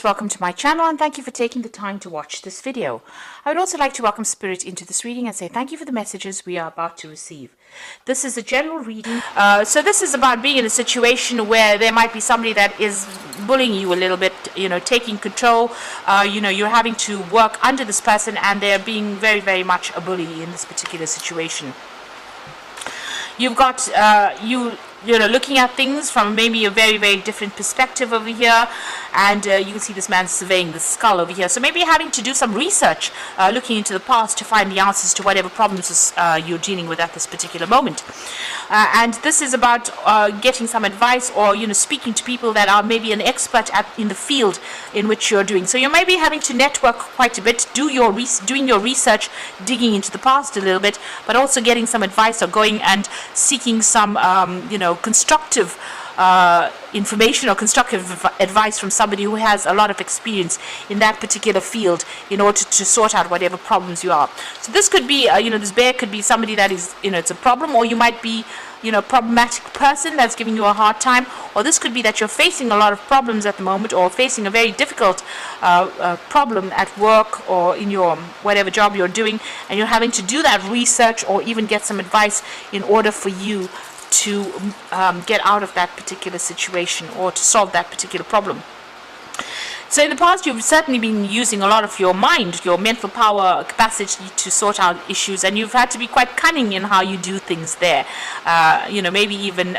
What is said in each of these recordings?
Welcome to my channel and thank you for taking the time to watch this video. I would also like to welcome Spirit into this reading and say thank you for the messages we are about to receive. This is a general reading. So this is about being in a situation where there might be somebody that is bullying you a little bit, taking control. You're having to work under this person and they're being very, very much a bully in this particular situation. You've got looking at things from maybe a very, very different perspective over here, and you can see this man surveying the skull over here. So maybe having to do some research, looking into the past to find the answers to whatever problems you're dealing with at this particular moment. And this is about getting some advice or speaking to people that are maybe an expert in the field in which you're doing. So you may be having to network quite a bit, doing your research, digging into the past a little bit, but also getting some advice or going and seeking some constructive information or constructive advice from somebody who has a lot of experience in that particular field in order to sort out whatever problems you are. So this could be, this bear could be somebody that is, it's a problem, or you might be, problematic person that's giving you a hard time, or this could be that you're facing a lot of problems at the moment or facing a very difficult problem at work or in your whatever job you're doing, and you're having to do that research or even get some advice in order for you to get out of that particular situation or to solve that particular problem. So in the past, you've certainly been using a lot of your mind, your mental power capacity to sort out issues, and you've had to be quite cunning in how you do things there. Maybe even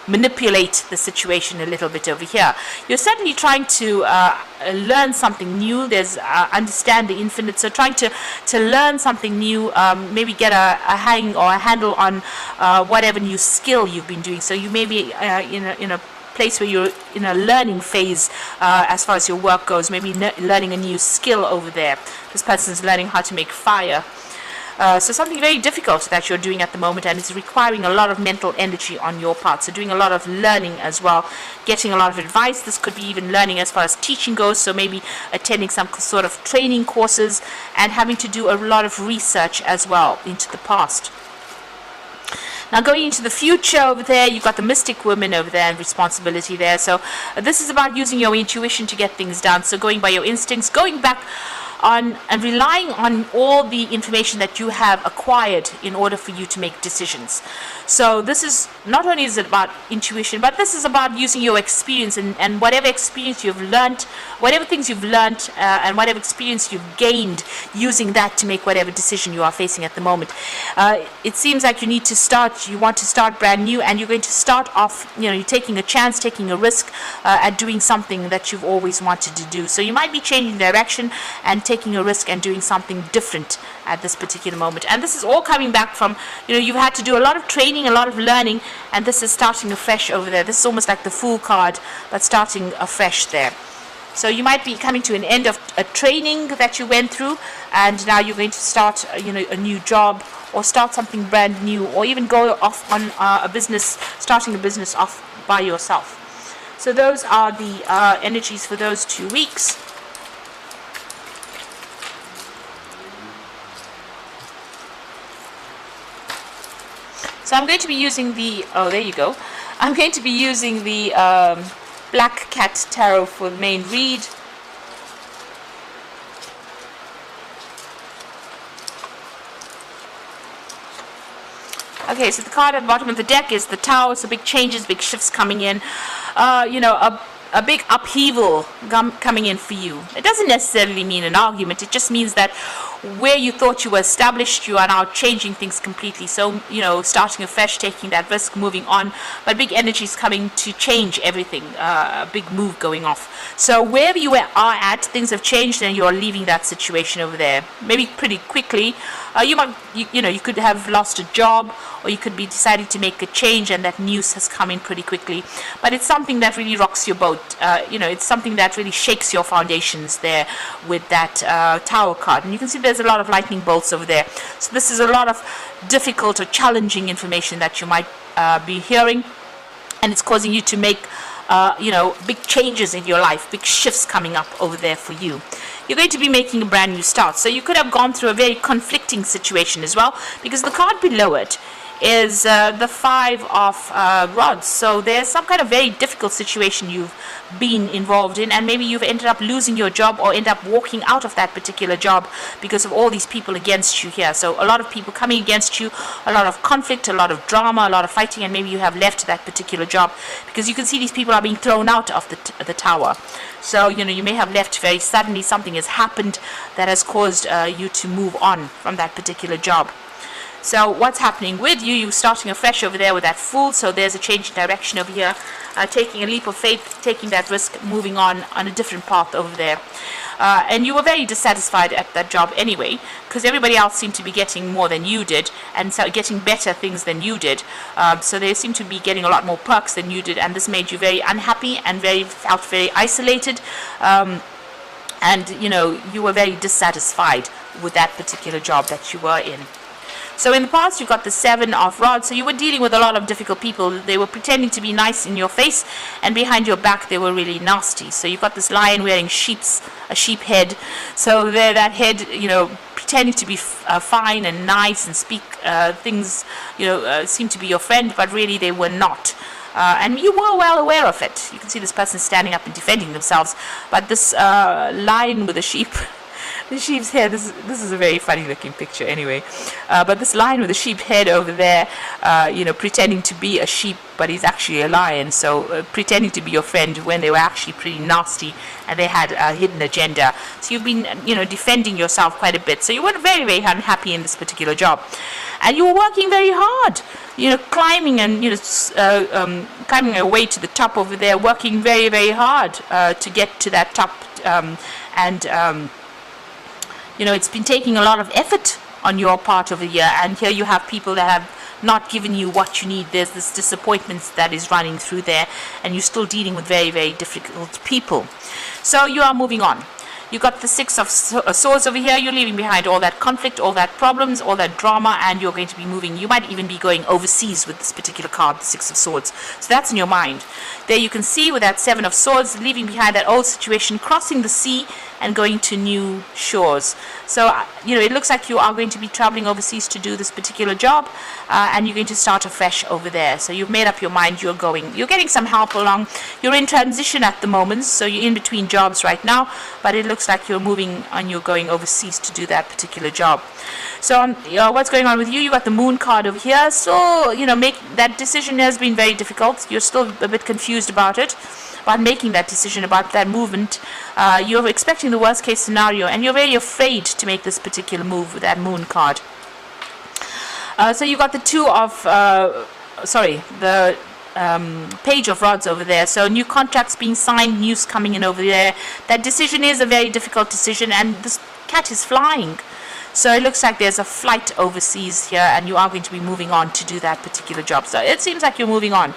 manipulate the situation a little bit over here. You're certainly trying to learn something new. There's understand the infinite, so trying to learn something new, maybe get a hang or a handle on whatever new skill you've been doing. So you may be in a place where you're in a learning phase as far as your work goes, maybe learning a new skill over there. This person's learning how to make fire. So something very difficult that you're doing at the moment, and it's requiring a lot of mental energy on your part. So doing a lot of learning as well, getting a lot of advice. This could be even learning as far as teaching goes, so maybe attending some sort of training courses and having to do a lot of research as well into the past. Now going into the future over there, you've got the mystic woman over there and responsibility there. So this is about using your intuition to get things done. So going by your instincts, going back on and relying on all the information that you have acquired in order for you to make decisions. So this is not only is it about intuition, but this is about using your experience and whatever experience you've learned, whatever things you've learned and whatever experience you've gained, using that to make whatever decision you are facing at the moment. It seems like you want to start brand new, and you're going to start off, you're taking a chance, taking a risk at doing something that you've always wanted to do. So you might be changing direction and taking a risk and doing something different at this particular moment. And this is all coming back from, you've had to do a lot of training, a lot of learning, and this is starting afresh over there. This is almost like the Fool card, but starting afresh there. So you might be coming to an end of a training that you went through, and now you're going to start, a new job, or start something brand new, or even go off on starting a business off by yourself. So those are the energies for those 2 weeks. So I'm going to be using the, there you go. I'm going to be using the Black Cat Tarot for the main read. Okay, so the card at the bottom of the deck is the Tower. So big changes, big shifts coming in. A big upheaval coming in for you. It doesn't necessarily mean an argument. It just means that where you thought you were established, you are now changing things completely. So, starting afresh, taking that risk, moving on. But big energy is coming to change everything. A big move going off. So wherever you are at, things have changed and you are leaving that situation over there. Maybe pretty quickly. You could have lost a job, or you could be deciding to make a change, and that news has come in pretty quickly. But it's something that really rocks your boat. It's something that really shakes your foundations there with that Tower card. And you can see there's a lot of lightning bolts over there. So this is a lot of difficult or challenging information that you might be hearing, and it's causing you to make big changes in your life, big shifts coming up over there for you. You're going to be making a brand new start. So you could have gone through a very conflicting situation as well, because the card below it is the 5 of rods. So there's some kind of very difficult situation you've been involved in, and maybe you've ended up losing your job or end up walking out of that particular job because of all these people against you here. So a lot of people coming against you, a lot of conflict, a lot of drama, a lot of fighting, and maybe you have left that particular job because you can see these people are being thrown out of the tower. So you may have left very suddenly. Something has happened that has caused you to move on from that particular job. So what's happening with you? You're starting afresh over there with that Fool. So there's a change in direction over here, taking a leap of faith, taking that risk, moving on a different path over there. And you were very dissatisfied at that job anyway, because everybody else seemed to be getting more than you did, and so getting better things than you did. So they seemed to be getting a lot more perks than you did, and this made you very unhappy and felt very isolated. And you were very dissatisfied with that particular job that you were in. So in the past, you've got the 7 of rods. So you were dealing with a lot of difficult people. They were pretending to be nice in your face, and behind your back, they were really nasty. So you've got this lion wearing a sheep head. So there, that head, pretending to be fine and nice and speak things, seem to be your friend, but really they were not. And you were well aware of it. You can see this person standing up and defending themselves. But this lion with a the sheep's head, this is a very funny looking picture anyway. But this lion with a sheep head over there, pretending to be a sheep, but he's actually a lion. So pretending to be your friend when they were actually pretty nasty and they had a hidden agenda. So you've been, defending yourself quite a bit. So you were very, very unhappy in this particular job. And you were working very hard, climbing and, climbing your way to the top over there, working very, very hard to get to that top. It's been taking a lot of effort on your part over here, and here you have people that have not given you what you need. There's this disappointment that is running through there, and you're still dealing with very, very difficult people. So you are moving on. You got the 6 of swords over here. You're leaving behind all that conflict, all that problems, all that drama, and you're going to be moving. You might even be going overseas with this particular card, the 6 of swords. So that's in your mind. There you can see with that 7 of swords, leaving behind that old situation, crossing the sea and going to new shores. So, it looks like you are going to be traveling overseas to do this particular job, and you're going to start afresh over there. So you've made up your mind, you're going. You're getting some help along. You're in transition at the moment, so you're in between jobs right now, but it looks like you're moving and you're going overseas to do that particular job. So what's going on with you? You got the Moon card over here. So, make that decision has been very difficult. You're still a bit confused about it, about making that decision about that movement. You're expecting the worst case scenario, and you're very afraid to make this particular move with that Moon card. So you got the 2 of, the Page of Rods over there. So new contracts being signed, news coming in over there. That decision is a very difficult decision, and this cat is flying. So it looks like there's a flight overseas here, and you are going to be moving on to do that particular job. So it seems like you're moving on,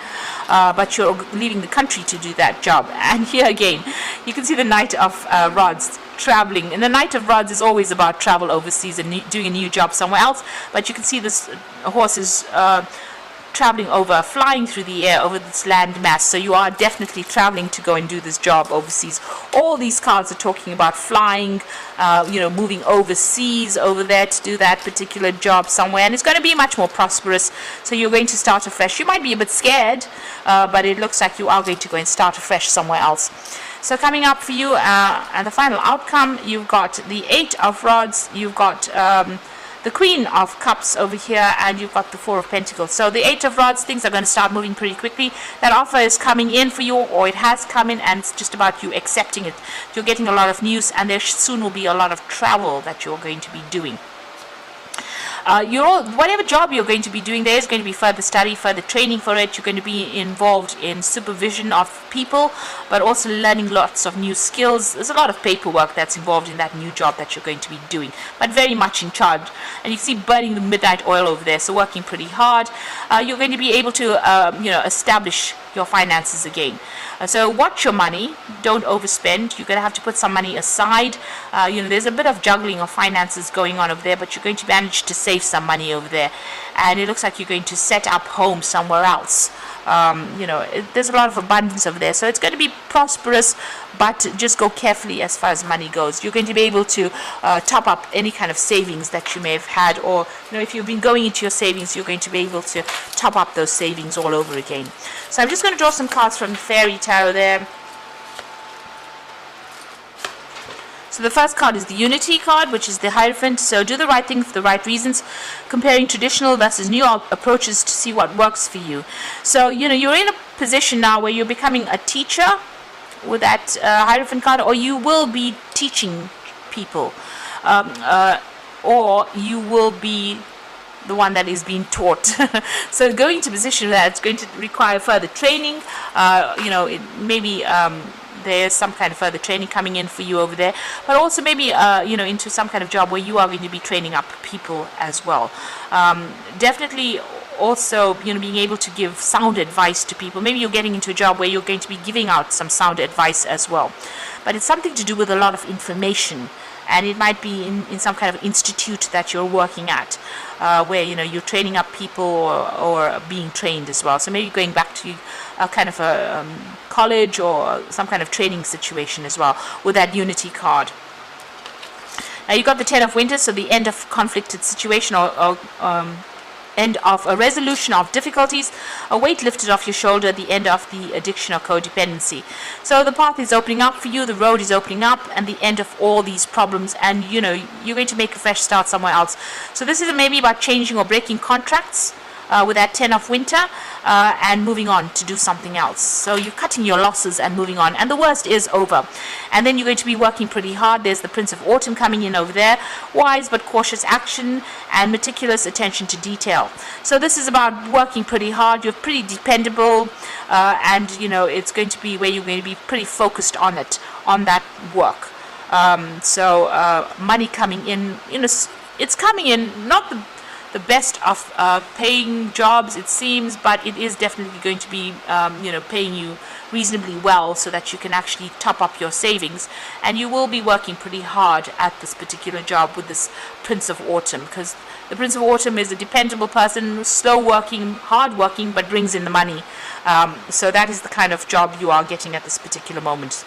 but you're leaving the country to do that job. And here again, you can see the Knight of Rods traveling. And the Knight of Rods is always about travel overseas and doing a new job somewhere else. But you can see this horse is traveling over, flying through the air over this land mass. So you are definitely traveling to go and do this job overseas. All these cards are talking about flying, moving overseas over there to do that particular job somewhere, and it's going to be much more prosperous. So you're going to start afresh. You might be a bit scared, but it looks like you are going to go and start afresh somewhere else. So coming up for you, and the final outcome, you've got the 8 of Rods, you've got the Queen of Cups over here, and you've got the 4 of Pentacles. So the 8 of Rods, things are going to start moving pretty quickly. That offer is coming in for you, or it has come in, and it's just about you accepting it. You're getting a lot of news, and there soon will be a lot of travel that you're going to be doing. Whatever job you're going to be doing, there is going to be further study, further training for it. You're going to be involved in supervision of people, but also learning lots of new skills. There's a lot of paperwork that's involved in that new job that you're going to be doing, but very much in charge. And you see burning the midnight oil over there, so working pretty hard. You're going to be able to, establish your finances again. So watch your money, don't overspend. You're going to have to put some money aside. There's a bit of juggling of finances going on over there, but you're going to manage to save save some money over there, and it looks like you're going to set up home somewhere else. There's a lot of abundance over there, so it's going to be prosperous, but just go carefully as far as money goes. You're going to be able to top up any kind of savings that you may have had, or if you've been going into your savings, you're going to be able to top up those savings all over again. So I'm just going to draw some cards from the Fairy Tarot there. So the first card is the Unity card, which is the Hierophant. So do the right thing for the right reasons, comparing traditional versus new approaches to see what works for you. So, you're in a position now where you're becoming a teacher with that Hierophant card, or you will be teaching people, or you will be the one that is being taught. So going to a position where it's going to require further training, maybe there's some kind of further training coming in for you over there, but also maybe into some kind of job where you are going to be training up people as well. Definitely also being able to give sound advice to people. Maybe you're getting into a job where you're going to be giving out some sound advice as well, but it's something to do with a lot of information, and it might be in some kind of institute that you're working at, where you're training up people or being trained as well. So maybe going back to a kind of a college or some kind of training situation as well with that Unity card. Now you got the Ten of Winter, so the end of conflicted situation, or end of a resolution of difficulties, a weight lifted off your shoulder, the end of the addiction or codependency. So the path is opening up for you, the road is opening up, and the end of all these problems, and you're going to make a fresh start somewhere else. So this is maybe about changing or breaking contracts with that Ten of Winter, and moving on to do something else. So you're cutting your losses and moving on, and the worst is over. And then you're going to be working pretty hard. There's the Prince of Autumn coming in over there. Wise but cautious action and meticulous attention to detail. So this is about working pretty hard. You're pretty dependable, and it's going to be where you're going to be pretty focused on that work. Money coming in, it's coming in, not the best of paying jobs, it seems, but it is definitely going to be paying you reasonably well, so that you can actually top up your savings, and you will be working pretty hard at this particular job with this Prince of Autumn, because the Prince of Autumn is a dependable person, slow working, hard working, but brings in the money. So that is the kind of job you are getting at this particular moment.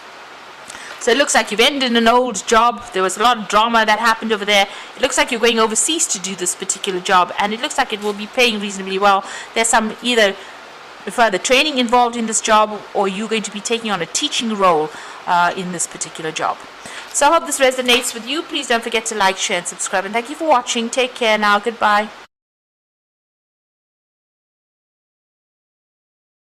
So it looks like you've ended an old job. There was a lot of drama that happened over there. It looks like you're going overseas to do this particular job, and it looks like it will be paying reasonably well. There's some either further training involved in this job, or you're going to be taking on a teaching role in this particular job. So I hope this resonates with you. Please don't forget to like, share, and subscribe. And thank you for watching. Take care now. Goodbye.